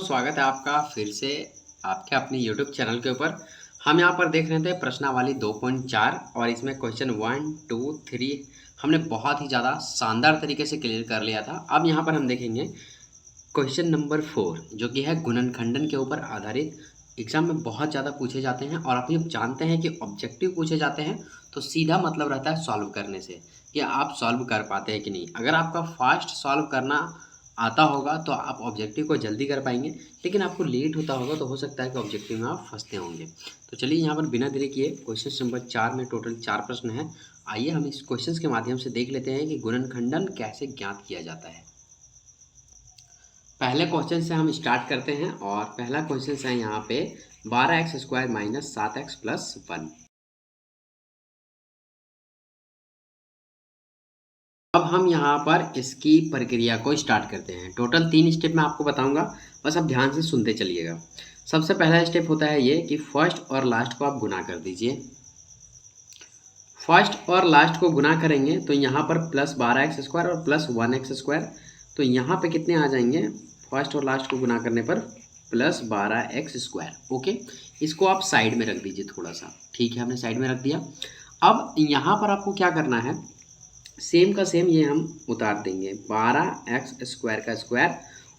स्वागत है आपका फिर से आपके अपने YouTube चैनल के ऊपर। हम यहाँ पर देख रहे थे प्रश्नावली 2.4 और इसमें क्वेश्चन 1, 2, 3 हमने बहुत ही ज़्यादा शानदार तरीके से क्लियर कर लिया था। अब यहाँ पर हम देखेंगे क्वेश्चन नंबर 4 जो कि है गुणनखंडन के ऊपर आधारित। एग्जाम में बहुत ज़्यादा पूछे जाते हैं और आप ये जानते हैं कि ऑब्जेक्टिव पूछे जाते हैं तो सीधा मतलब रहता है सॉल्व करने से कि आप सॉल्व कर पाते हैं कि नहीं। अगर आपका फास्ट सॉल्व करना आता होगा तो आप ऑब्जेक्टिव को जल्दी कर पाएंगे, लेकिन आपको लेट होता होगा तो हो सकता है कि ऑब्जेक्टिव में आप फंसते होंगे। तो चलिए यहाँ पर बिना देरी किए क्वेश्चन नंबर 4 में टोटल 4 प्रश्न हैं। आइए हम इस क्वेश्चन के माध्यम से देख लेते हैं कि गुणनखंडन कैसे ज्ञात किया जाता है। पहले क्वेश्चन से हम स्टार्ट करते हैं और पहला क्वेश्चन है यहाँ पे 12x² माइनस 7x प्लस 1। अब हम यहाँ पर इसकी प्रक्रिया को स्टार्ट करते हैं। टोटल 3 स्टेप मैं आपको बताऊंगा, बस आप ध्यान से सुनते चलिएगा। सबसे पहला स्टेप होता है ये कि फर्स्ट और लास्ट को आप गुना कर दीजिए। फर्स्ट और लास्ट को गुना करेंगे तो यहाँ पर प्लस 12x² और प्लस 1x², तो यहाँ पे कितने आ जाएंगे? फर्स्ट और लास्ट को गुना करने पर प्लस 12x²। ओके, इसको आप साइड में रख दीजिए थोड़ा सा। ठीक है, हमने साइड में रख दिया। अब यहाँ पर आपको क्या करना है, सेम का सेम ये हम उतार देंगे, 12x² का स्क्वायर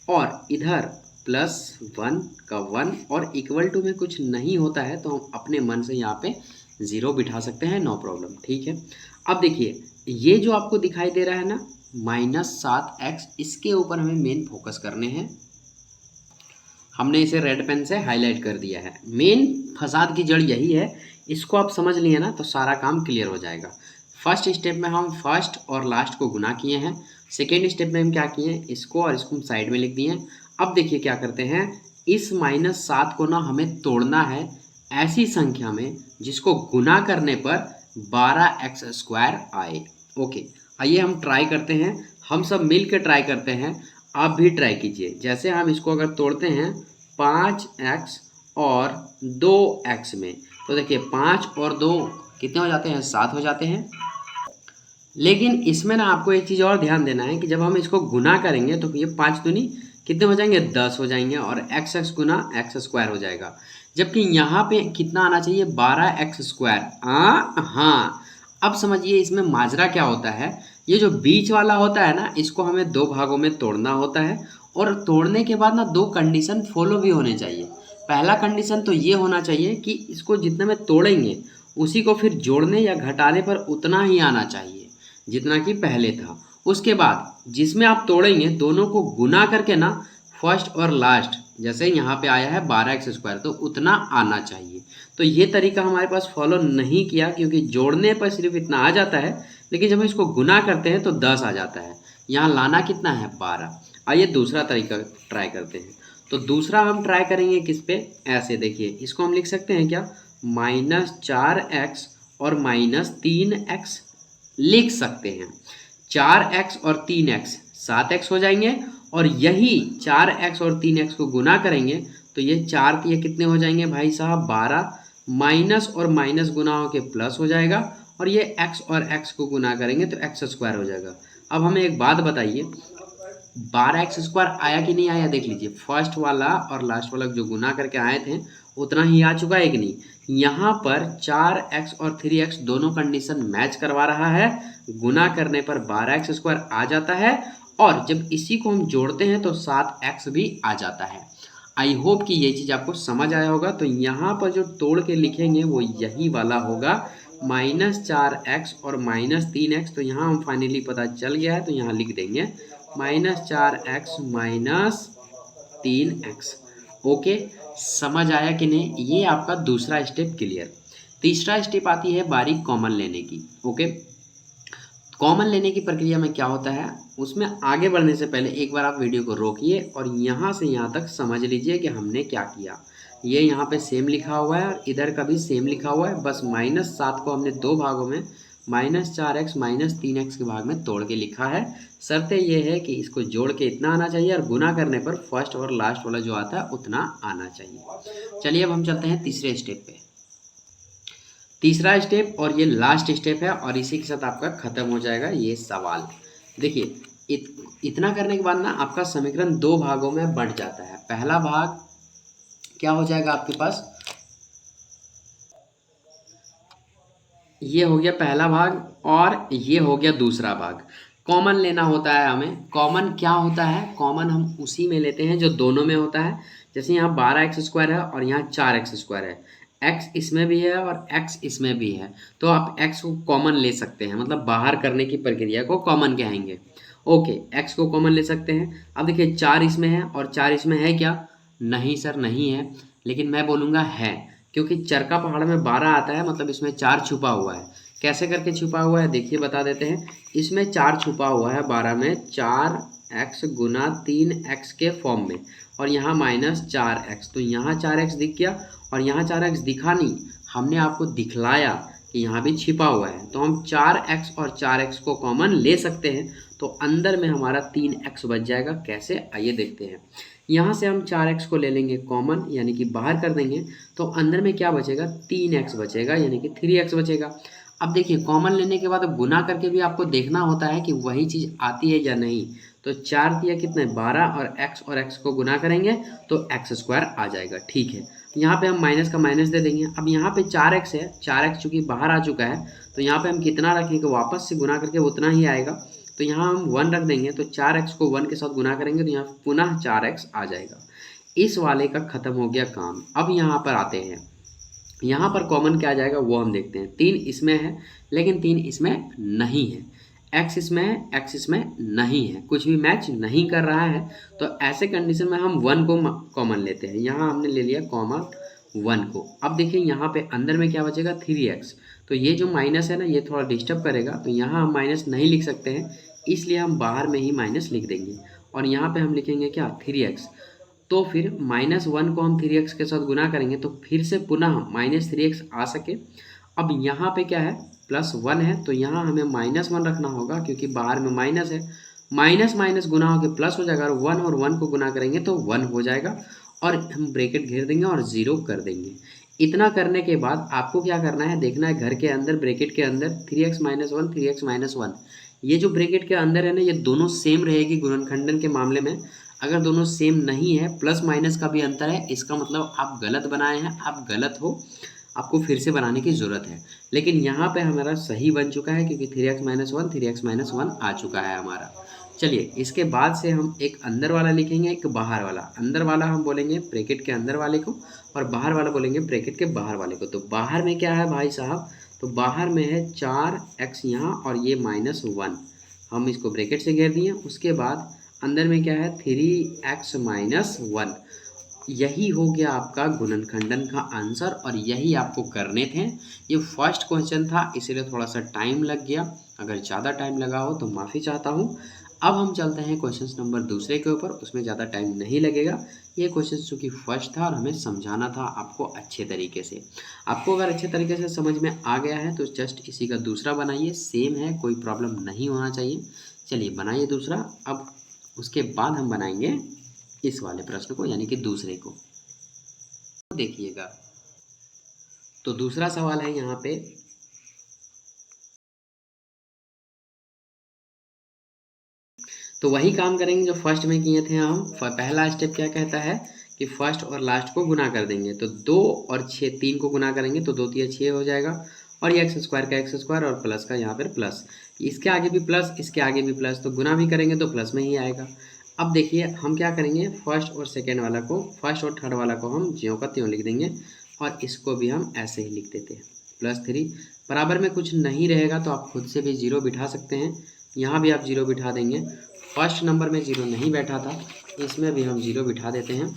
और इधर प्लस 1 का 1 और इक्वल टू में कुछ नहीं होता है तो हम अपने मन से यहाँ पे 0 बिठा सकते हैं, नो प्रॉब्लम। ठीक है, अब देखिए ये जो आपको दिखाई दे रहा है ना -7x, इसके ऊपर हमें मेन फोकस करने हैं। हमने इसे रेड पेन से हाईलाइट कर दिया है। मेन फसाद की जड़ यही है, इसको आप समझ लिए ना तो सारा काम क्लियर हो जाएगा। फर्स्ट स्टेप में हम फर्स्ट और लास्ट को गुना किए हैं। सेकेंड स्टेप में हम क्या किए हैं, इसको और इसको हम साइड में लिख दिए हैं। अब देखिए क्या करते हैं, इस -7 को ना हमें तोड़ना है ऐसी संख्या में जिसको गुना करने पर 12x² आए। ओके, आइए हम ट्राई करते हैं, हम सब मिल के ट्राई करते हैं। आप भी ट्राई कीजिए। जैसे हम इसको अगर तोड़ते हैं 5x और 2x में, तो देखिए 5 और 2 कितने हो जाते हैं? 7 हो जाते हैं। लेकिन इसमें ना आपको एक चीज़ और ध्यान देना है कि जब हम इसको गुना करेंगे तो ये 5 दूनी कितने हो जाएंगे? 10 हो जाएंगे और x गुना x² हो जाएगा। जबकि यहाँ पे कितना आना चाहिए? 12x²। हाँ, अब समझिए इसमें माजरा क्या होता है। ये जो बीच वाला होता है ना, इसको हमें 2 भागों में तोड़ना होता है और तोड़ने के बाद ना 2 कंडीशन फॉलो भी होने चाहिए। पहला कंडीशन तो ये होना चाहिए कि इसको जितने में तोड़ेंगे उसी को फिर जोड़ने या घटाने पर उतना ही आना चाहिए जितना कि पहले था। उसके बाद जिसमें आप तोड़ेंगे दोनों को गुना करके ना फर्स्ट और लास्ट, जैसे यहाँ पे आया है 12x² तो उतना आना चाहिए। तो ये तरीका हमारे पास फॉलो नहीं किया क्योंकि जोड़ने पर सिर्फ इतना आ जाता है, लेकिन जब हम इसको गुना करते हैं तो 10 आ जाता है। यहाँ लाना कितना है? 12। आइए दूसरा तरीका ट्राई करते हैं। तो दूसरा हम ट्राई करेंगे किस पे? ऐसे देखिए, इसको हम लिख सकते हैं क्या? -4x और -3x लिख सकते हैं। 4x और 3x 7x हो जाएंगे और यही 4x और 3x को गुना करेंगे तो ये 4 ये कितने हो जाएंगे भाई साहब? 12। माइनस और माइनस गुना होके प्लस हो जाएगा और ये x और x को गुना करेंगे तो x² हो जाएगा। अब हमें एक बात बताइए, 12x² आया कि नहीं आया? देख लीजिए, फर्स्ट वाला और लास्ट वाला जो गुना करके आए थे उतना ही आ चुका है कि नहीं? यहाँ पर 4x और 3x दोनों कंडीशन मैच करवा रहा है। गुना करने पर 12x² आ जाता है और जब इसी को हम जोड़ते हैं तो 7x भी आ जाता है। आई होप कि ये चीज़ आपको समझ आया होगा। तो यहाँ पर जो तोड़ के लिखेंगे वो यही वाला होगा, -4x और -3x। तो यहाँ हम फाइनली पता चल गया है तो यहाँ लिख देंगे -4x -3x। ओके, समझ आया कि नहीं? ये आपका दूसरा स्टेप क्लियर। तीसरा स्टेप आती है बारीक कॉमन लेने की। ओके, कॉमन लेने की प्रक्रिया में क्या होता है, उसमें आगे बढ़ने से पहले एक बार आप वीडियो को रोकिए और यहाँ से यहाँ तक समझ लीजिए कि हमने क्या किया। ये यहाँ पे सेम लिखा हुआ है और इधर का भी सेम लिखा हुआ है, बस -7 को हमने 2 भागों में -4x -3x के भाग में तोड़ के लिखा है। शर्तें ये है कि इसको जोड़ के इतना आना चाहिए और गुना करने पर फर्स्ट और लास्ट वाला जो आता है उतना आना चाहिए। चलिए अब हम चलते हैं तीसरे स्टेप पे। तीसरा स्टेप और ये लास्ट स्टेप है और इसी के साथ आपका ख़त्म हो जाएगा ये सवाल। देखिए, इतना करने के बाद ना आपका समीकरण दो भागों में बंट जाता है। पहला भाग क्या हो जाएगा आपके पास, ये हो गया पहला भाग और ये हो गया दूसरा भाग। कॉमन लेना होता है हमें। कॉमन क्या होता है, कॉमन हम उसी में लेते हैं जो दोनों में होता है। जैसे यहाँ 12x² है और यहाँ 4x² है, x इसमें भी है और x इसमें भी है, तो आप x को कॉमन ले सकते हैं, मतलब बाहर करने की प्रक्रिया को कॉमन कहेंगे। ओके, x को कॉमन ले सकते हैं। अब देखिए 4 इसमें है और 4 इसमें है क्या, नहीं सर नहीं है, लेकिन मैं बोलूँगा है, क्योंकि चरका पहाड़ में 12 आता है, मतलब इसमें 4 छुपा हुआ है। कैसे करके छुपा हुआ है देखिए बता देते हैं। इसमें 4 छुपा हुआ है 12 में, 4x गुना 3x के फॉर्म में, और यहाँ -4x, तो यहाँ 4x दिख गया और यहाँ 4x दिखा नहीं, हमने आपको दिखलाया कि यहाँ भी छिपा हुआ है, तो हम 4x और 4x को कॉमन ले सकते हैं, तो अंदर में हमारा 3x बच जाएगा। कैसे, आइए देखते हैं। यहाँ से हम 4x को ले लेंगे कॉमन, यानी कि बाहर कर देंगे, तो अंदर में क्या बचेगा, 3x बचेगा, यानी कि 3x बचेगा। अब देखिए कॉमन लेने के बाद गुना करके भी आपको देखना होता है कि वही चीज़ आती है या नहीं। तो 4 दिया कितने 12, और x को गुना करेंगे तो x² आ जाएगा। ठीक है, यहाँ पे हम माइनस का माइनस दे देंगे। अब यहाँ पे 4x है, 4x चूँकि बाहर आ चुका है, तो यहाँ पे हम कितना रखेंगे, वापस से गुना करके उतना ही आएगा, तो यहाँ हम 1 रख देंगे, तो 4x को 1 के साथ गुना करेंगे तो यहाँ पुनः 4x आ जाएगा। इस वाले का खत्म हो गया काम। अब यहाँ पर आते हैं, यहाँ पर कॉमन क्या आ जाएगा वो हम देखते हैं। 3 इसमें है लेकिन 3 इसमें नहीं है, x इसमें है, x इसमें नहीं है, कुछ भी मैच नहीं कर रहा है, तो ऐसे कंडीशन में हम 1 को कॉमन लेते हैं। यहाँ हमने ले लिया कॉमन 1 को। अब देखिए यहाँ पे अंदर में क्या बचेगा, 3x, तो ये जो माइनस है ना ये थोड़ा डिस्टर्ब करेगा, तो यहाँ हम माइनस नहीं लिख सकते हैं, इसलिए हम बाहर में ही माइनस लिख देंगे, और यहाँ पे हम लिखेंगे क्या, 3x। तो फिर -1 को हम 3x के साथ गुना करेंगे तो फिर से पुनः -3x आ सके। अब यहाँ पे क्या है, +1 है, तो यहाँ हमें -1 रखना होगा, क्योंकि बाहर में माइनस है, माइनस माइनस गुना होकर प्लस हो जाएगा, और 1 और 1 को गुना करेंगे तो 1 हो जाएगा, और हम ब्रैकेट घेर देंगे और 0 कर देंगे। इतना करने के बाद आपको क्या करना है, देखना है घर के अंदर, ब्रैकेट के अंदर 3x - 1 3x - 1, ये जो ब्रैकेट के अंदर है ना ये दोनों सेम रहेगी गुणनखंडन के मामले में। अगर दोनों सेम नहीं है, प्लस माइनस का भी अंतर है, इसका मतलब आप गलत बनाए हैं, आप गलत हो, आपको फिर से बनाने की ज़रूरत है। लेकिन यहाँ पे हमारा सही बन चुका है, क्योंकि 3x - 1 3x - 1 आ चुका है हमारा। चलिए इसके बाद से हम एक अंदर वाला लिखेंगे, एक बाहर वाला। अंदर वाला हम बोलेंगे ब्रैकेट के अंदर वाले को, और बाहर वाला बोलेंगे ब्रैकेट के बाहर वाले को। तो बाहर में क्या है भाई साहब, तो बाहर में है 4x यहाँ, और ये -1, हम इसको ब्रैकेट से घेर दिए। उसके बाद अंदर में क्या है, 3x - 1। यही हो गया आपका गुणनखंडन का आंसर, और यही आपको करने थे। ये फर्स्ट क्वेश्चन था, इसीलिए थोड़ा सा टाइम लग गया, अगर ज़्यादा टाइम लगा हो तो माफ़ी चाहता हूँ। अब हम चलते हैं क्वेश्चन नंबर दूसरे के ऊपर, उसमें ज़्यादा टाइम नहीं लगेगा। ये क्वेश्चन चूँकि फर्स्ट था और हमें समझाना था आपको अच्छे तरीके से। आपको अगर अच्छे तरीके से समझ में आ गया है तो जस्ट इसी का दूसरा बनाइए, सेम है, कोई प्रॉब्लम नहीं होना चाहिए। चलिए बनाइए दूसरा। अब उसके बाद हम बनाएंगे इस वाले प्रश्न को, यानी कि दूसरे को। देखिएगा, तो दूसरा सवाल है यहाँ पे, तो वही काम करेंगे जो फर्स्ट में किए थे हम। पहला स्टेप क्या कहता है कि फर्स्ट और लास्ट को गुना कर देंगे, तो 2 और 6, 3 को गुना करेंगे तो 2 3 6 हो जाएगा, और ये x² का x² और प्लस का यहाँ पर प्लस, इसके आगे भी प्लस, इसके आगे भी प्लस, तो गुना भी करेंगे तो प्लस में ही आएगा। अब देखिए हम क्या करेंगे, फर्स्ट और सेकेंड वाला को, फर्स्ट और थर्ड वाला को हम ज्यों का त्यों लिख देंगे, और इसको भी हम ऐसे ही लिख देते हैं +3। बराबर में कुछ नहीं रहेगा तो आप खुद से भी 0 बिठा सकते हैं, यहाँ भी आप 0 बिठा देंगे। फर्स्ट नंबर में 0 नहीं बैठा था, इसमें भी हम 0 बिठा देते हैं।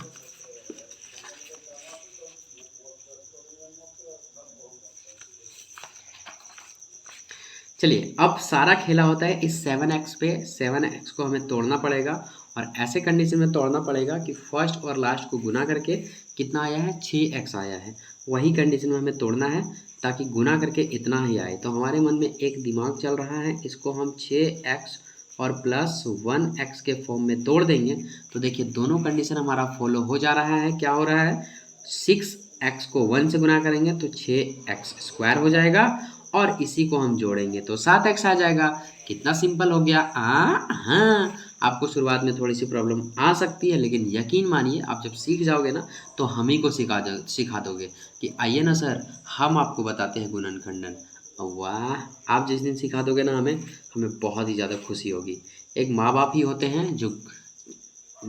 चलिए अब सारा खेला होता है इस 7x पे, 7x को हमें तोड़ना पड़ेगा, और ऐसे कंडीशन में तोड़ना पड़ेगा कि फर्स्ट और लास्ट को गुना करके कितना आया है, 6x आया है। वही कंडीशन में हमें तोड़ना है ताकि गुना करके इतना ही आए। तो हमारे मन में एक दिमाग चल रहा है, इसको हम 6x और +1x के फॉर्म में तोड़ देंगे, तो देखिए दोनों कंडीशन हमारा फॉलो हो जा रहा है। क्या हो रहा है, 6x को 1 से गुना करेंगे तो 6x² हो जाएगा, और इसी को हम जोड़ेंगे तो 7x आ जाएगा। कितना सिंपल हो गया। हाँ, आपको शुरुआत में थोड़ी सी प्रॉब्लम आ सकती है, लेकिन यकीन मानिए आप जब सीख जाओगे ना तो हम ही को सिखा दोगे कि आइए ना सर हम आपको बताते हैं गुणन खंडन। वाह, आप जिस दिन सिखा दोगे ना हमें हमें बहुत ही ज़्यादा खुशी होगी। एक माँ बाप ही होते हैं जो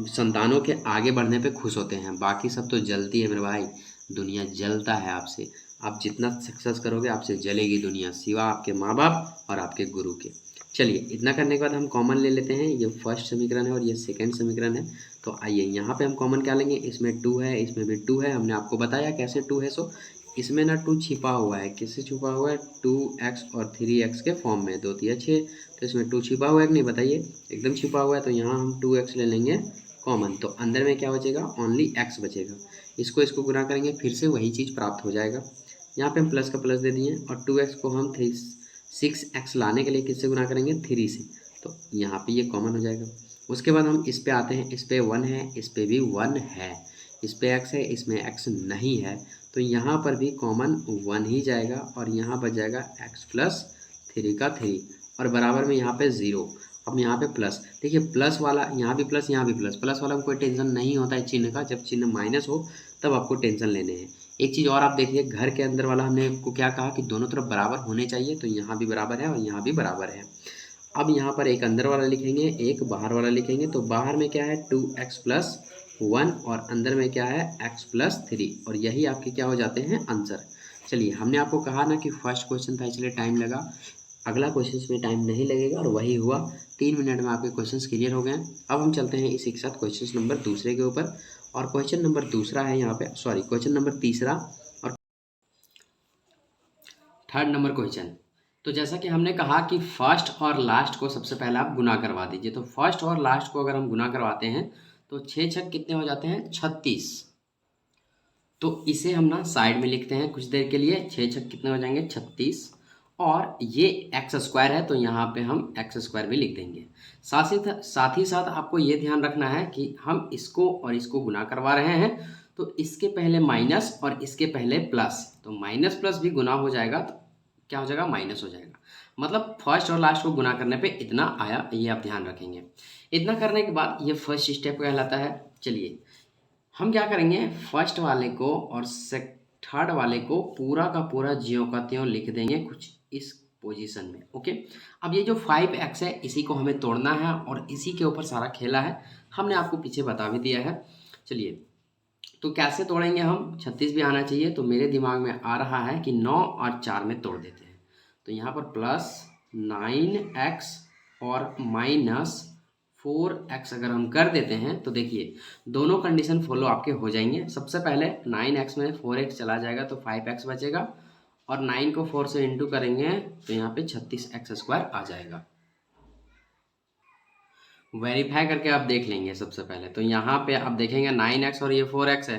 संतानों के आगे बढ़ने पे खुश होते हैं, बाकी सब तो जलती है मेरे भाई। दुनिया जलता है आपसे। आप जितना सक्सेस करोगे आपसे जलेगी दुनिया, सिवा आपके माँ बाप और आपके गुरु के। चलिए, इतना करने के बाद हम कॉमन ले लेते हैं। ये फर्स्ट समीकरण है और ये सेकंड समीकरण है। तो आइए यहाँ पे हम कॉमन क्या लेंगे। इसमें 2 है, इसमें भी 2 है। हमने आपको बताया कैसे 2 है। सो इसमें ना 2 छिपा हुआ है। किससे छुपा हुआ है? 2x और 3x के फॉर्म में। 2 3 6, तो इसमें 2 छिपा हुआ है कि नहीं बताइए। एकदम छिपा हुआ है। तो यहाँ हम 2x ले लेंगे कॉमन। तो अंदर में क्या बचेगा? ओनली x बचेगा। इसको गुणा करेंगे फिर से वही चीज़ प्राप्त हो जाएगा। यहाँ पे हम प्लस का प्लस दे दिए और 2x को हम 6x लाने के लिए किससे गुणा करेंगे? 3 से। तो यहाँ पे ये कॉमन हो जाएगा। उसके बाद हम इस पे आते हैं। इस पे 1 है, इस पे भी 1 है। इस पे x है, इसमें x नहीं है। तो यहाँ पर भी कॉमन 1 ही जाएगा और यहाँ बच जाएगा x प्लस 3 का 3 और बराबर में यहाँ पे 0। अब यहाँ पे प्लस, देखिए प्लस वाला यहाँ भी प्लस, यहाँ भी प्लस। प्लस वाला में कोई टेंशन नहीं होता है चिन्ह का। जब चिन्ह माइनस हो तब आपको टेंशन लेने हैं। एक चीज़ और आप देखिए, घर के अंदर वाला हमने आपको क्या कहा कि दोनों तरफ बराबर होने चाहिए। तो यहाँ भी बराबर है और यहाँ भी बराबर है। अब यहाँ पर एक अंदर वाला लिखेंगे, एक बाहर वाला लिखेंगे। तो बाहर में क्या है? 2x प्लस 1 और अंदर में क्या है? x प्लस 3 और यही आपके क्या हो जाते हैं? आंसर। चलिए, हमने आपको कहा ना कि फर्स्ट क्वेश्चन था इसलिए टाइम लगा। अगला क्वेश्चन में टाइम नहीं लगेगा और वही हुआ। 3 मिनट में आपके क्वेश्चंस क्लियर हो गए। अब हम चलते हैं इसी के साथ क्वेश्चन नंबर दूसरे के ऊपर। और क्वेश्चन नंबर दूसरा है यहाँ पे, सॉरी क्वेश्चन नंबर तीसरा और थर्ड नंबर क्वेश्चन। तो जैसा कि हमने कहा कि फर्स्ट और लास्ट को सबसे पहले आप गुना करवा दीजिए। तो फर्स्ट और लास्ट को अगर हम गुना करवाते हैं तो 6 छक कितने हो जाते हैं? 36। तो इसे हम ना साइड में लिखते हैं कुछ देर के लिए। 6 छक कितने हो जाएंगे? 36। और ये एक्स स्क्वायर है तो यहाँ पे हम एक्स स्क्वायर भी लिख देंगे। साथ ही साथ आपको ये ध्यान रखना है कि हम इसको और इसको गुना करवा रहे हैं तो इसके पहले माइनस और इसके पहले प्लस। तो माइनस प्लस भी गुना हो जाएगा तो क्या हो जाएगा? माइनस हो जाएगा। मतलब फर्स्ट और लास्ट को गुना करने पे इतना आया, ये आप ध्यान रखेंगे। इतना करने के बाद ये फर्स्ट स्टेप कहलाता है। चलिए, हम क्या करेंगे? फर्स्ट वाले को और थर्ड वाले को पूरा का पूरा ज्यों का त्यों लिख देंगे कुछ इस पोजीशन में। ओके, अब ये जो 5x है इसी को हमें तोड़ना है और इसी के ऊपर सारा खेला है। हमने आपको पीछे बता भी दिया है। चलिए, तो कैसे तोड़ेंगे हम? 36 भी आना चाहिए। तो मेरे दिमाग में आ रहा है कि 9 और 4 में तोड़ देते हैं। तो यहाँ पर प्लस 9x और माइनस 4x अगर हम कर देते हैं तो देखिए दोनों कंडीशन फॉलो आपके हो जाएंगे। सबसे पहले 9x में 4x चला जाएगा तो 5x बचेगा और 9 को 4 से इंटू करेंगे तो यहाँ पे 36x स्क्वायर आ जाएगा। वेरीफाई करके आप देख लेंगे। सबसे पहले तो यहाँ पे आप देखेंगे 9x और ये 4x है।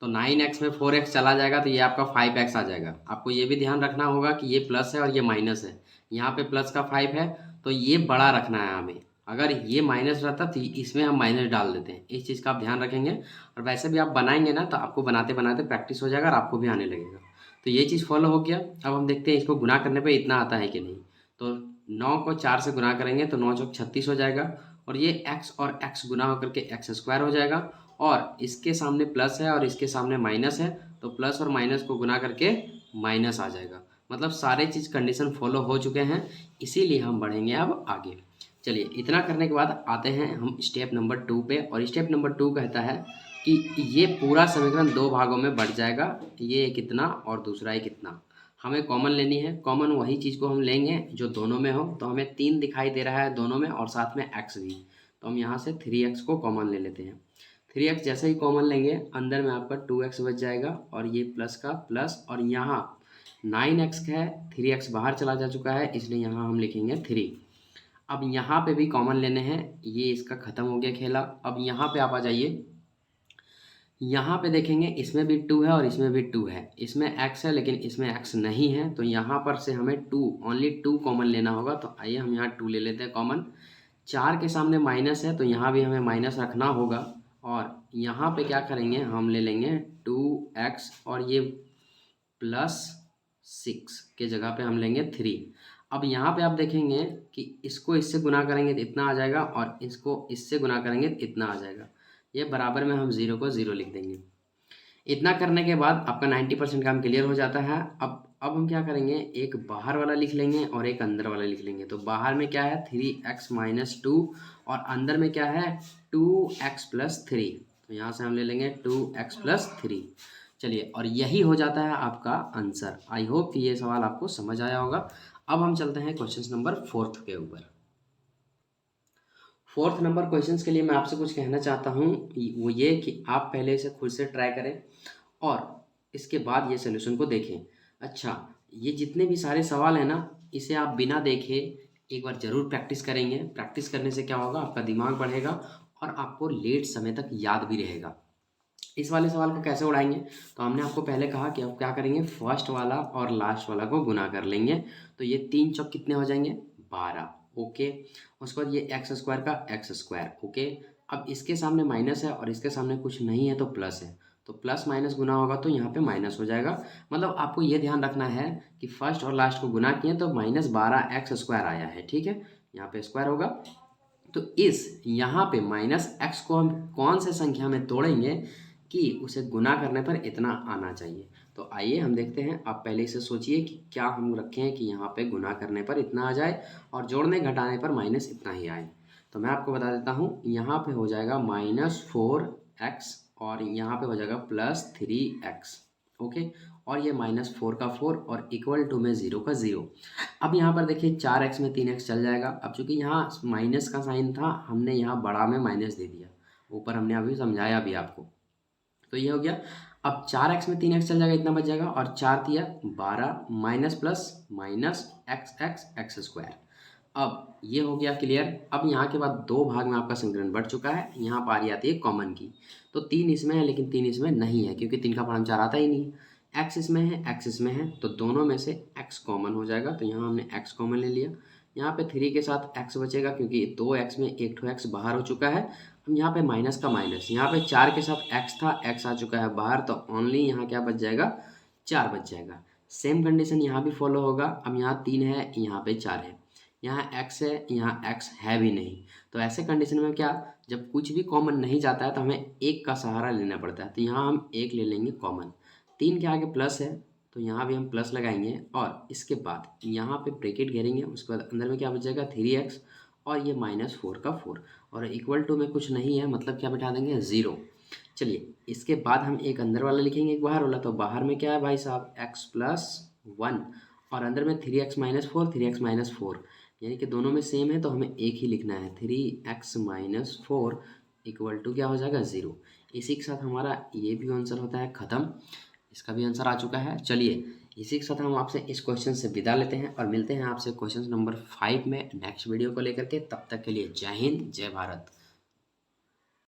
तो 9x में 4x चला जाएगा तो ये आपका 5x आ जाएगा। आपको ये भी ध्यान रखना होगा कि ये प्लस है और ये माइनस है। यहाँ पे प्लस का 5 है तो ये बड़ा रखना है हमें। अगर ये माइनस रहता तो इसमें हम माइनस डाल देते हैं। इस चीज़ का आप ध्यान रखेंगे। और वैसे भी आप बनाएंगे ना तो आपको बनाते बनाते प्रैक्टिस हो जाएगा और आपको भी आने लगेगा। तो ये चीज़ फॉलो हो गया। अब हम देखते हैं इसको गुना करने पर इतना आता है कि नहीं। तो 9 को 4 से गुना करेंगे तो 9 चौक 36 हो जाएगा और ये x और x गुना होकर के एक्स स्क्वायर हो जाएगा। और इसके सामने प्लस है और इसके सामने माइनस है तो प्लस और माइनस को गुना करके माइनस आ जाएगा। मतलब सारे चीज़ कंडीशन फॉलो हो चुके हैं, इसीलिए हम बढ़ेंगे अब आगे। चलिए, इतना करने के बाद आते हैं हम स्टेप नंबर 2 पे। और स्टेप नंबर 2 कहता है कि ये पूरा समीकरण 2 भागों में बढ़ जाएगा। ये कितना और दूसरा ये कितना। हमें कॉमन लेनी है। कॉमन वही चीज़ को हम लेंगे जो दोनों में हो। तो हमें 3 दिखाई दे रहा है दोनों में और साथ में x भी। तो हम यहाँ से 3x को कॉमन ले लेते हैं। 3x जैसे ही कॉमन लेंगे अंदर में आपका 2x बच जाएगा और ये प्लस का प्लस और यहाँ 9x है, 3x बाहर चला जा चुका है इसलिए यहाँ हम लिखेंगे 3। अब यहाँ पे भी कॉमन लेने हैं। ये इसका ख़त्म हो गया खेला। अब यहाँ पे आप आ जाइए। यहाँ पे देखेंगे इसमें भी 2 है और इसमें भी 2 है। इसमें x है लेकिन इसमें x नहीं है। तो यहाँ पर से हमें 2 ओनली 2 कॉमन लेना होगा। तो आइए हम यहाँ 2 ले लेते हैं कॉमन। 4 के सामने माइनस है तो यहाँ भी हमें माइनस रखना होगा। और यहाँ पे क्या करेंगे? हम ले लेंगे 2x और ये प्लस 6 के जगह पे हम लेंगे 3। अब यहाँ पे आप देखेंगे कि इसको इससे गुना करेंगे तो इतना आ जाएगा और इसको इससे गुना करेंगे तो इतना आ जाएगा। ये बराबर में हम 0 को 0 लिख देंगे। इतना करने के बाद आपका 90% काम क्लियर हो जाता है। अब हम क्या करेंगे, एक बाहर वाला लिख लेंगे और एक अंदर वाला लिख लेंगे। तो बाहर में क्या है 3x - 2 और अंदर में क्या है 2x + 3। तो यहाँ से हम ले लेंगे 2x + 3। चलिए, और यही हो जाता है आपका आंसर। आई होप कि ये सवाल आपको समझ आया होगा। अब हम चलते हैं क्वेश्चन नंबर 4 के ऊपर। 4th नंबर क्वेश्चंस के लिए मैं आपसे कुछ कहना चाहता हूँ, वो ये कि आप पहले इसे खुद से ट्राई करें और इसके बाद ये सोल्यूशन को देखें। अच्छा, ये जितने भी सारे सवाल हैं ना, इसे आप बिना देखे एक बार ज़रूर प्रैक्टिस करेंगे। प्रैक्टिस करने से क्या होगा, आपका दिमाग बढ़ेगा और आपको लेट समय तक याद भी रहेगा। इस वाले सवाल को कैसे उड़ाएंगे, तो हमने आपको पहले कहा कि आप क्या करेंगे, फर्स्ट वाला और लास्ट वाला को गुना कर लेंगे। तो ये 3 चौक कितने हो जाएंगे 12। ओके, उसके बाद ये x² का x²। ओके, अब इसके सामने माइनस है और इसके सामने कुछ नहीं है तो प्लस है, तो प्लस माइनस गुना होगा तो यहाँ पे माइनस हो जाएगा। मतलब आपको ये ध्यान रखना है कि फर्स्ट और लास्ट को गुना किए तो -12x² आया है। ठीक है, यहाँ पे स्क्वायर होगा। तो इस यहाँ पे -x को हम कौन से संख्या में तोड़ेंगे कि उसे गुना करने पर इतना आना चाहिए। तो आइए हम देखते हैं। आप पहले इसे सोचिए कि क्या हम रखें कि यहाँ पे गुना करने पर इतना आ जाए और जोड़ने घटाने पर माइनस इतना ही आए। तो मैं आपको बता देता हूँ, यहाँ पे हो जाएगा -4x और यहाँ पे हो जाएगा +3x। ओके, और ये -4 का 4 और इक्वल टू में 0 का 0। अब यहाँ पर देखिए 4x में 3x चल जाएगा। अब चूंकि यहाँ माइनस का साइन था, हमने यहाँ बड़ा में माइनस दे दिया, ऊपर हमने अभी समझाया भी आपको। तो ये हो गया। अब 4x में 3x चल जाएगा, इतना बच जाएगा और 4 तिया 12 माइनस प्लस माइनस x²। अब ये हो गया क्लियर। अब यहाँ के बाद 2 भाग में आपका समीकरण बढ़ चुका है। यहाँ पर आ रही आती है कॉमन की, तो 3 इसमें है लेकिन 3 इसमें नहीं है क्योंकि 3 का फॉर्म 4 आता ही नहीं है। x इसमें है, x इसमें है, तो दोनों में से x कॉमन हो जाएगा। तो यहाँ हमने x कॉमन ले लिया। यहाँ पे 3 के साथ x बचेगा क्योंकि 2x में 1 ठो x बाहर हो चुका है। हम यहाँ पे माइनस का माइनस, यहाँ पे 4 के साथ x था, x आ चुका है बाहर, तो ओनली यहाँ क्या बच जाएगा 4 बच जाएगा। सेम कंडीशन यहाँ भी फॉलो होगा। अब यहाँ 3 है, यहाँ पे 4 है, यहाँ x है, यहाँ x है भी नहीं। तो ऐसे कंडीशन में क्या, जब कुछ भी कॉमन नहीं जाता है तो हमें 1 का सहारा लेना पड़ता है। तो यहाँ हम 1 ले लेंगे कॉमन। 3 के आगे प्लस है तो यहाँ भी हम प्लस लगाएंगे और इसके बाद यहाँ पे ब्रैकेट घेरेंगे। उसके बाद अंदर में क्या बच जाएगा 3x और ये -4 का 4 और इक्वल टू में कुछ नहीं है, मतलब क्या बिठा देंगे 0। चलिए, इसके बाद हम एक अंदर वाला लिखेंगे, एक बाहर वाला। तो बाहर में क्या है भाई साहब x + 1 और अंदर में 3x - 4 3x - 4, यानी कि दोनों में सेम है तो हमें एक ही लिखना है। 3x - 4 इक्वल टू क्या हो जाएगा 0। इसी के साथ हमारा ये भी आंसर होता है ख़त्म। इसका भी आंसर आ चुका है। चलिए, इसी के साथ हम आपसे इस क्वेश्चन से विदा लेते हैं और मिलते हैं आपसे क्वेश्चन नंबर 5 में नेक्स्ट वीडियो को लेकर के। तब तक के लिए जय हिंद, जय भारत।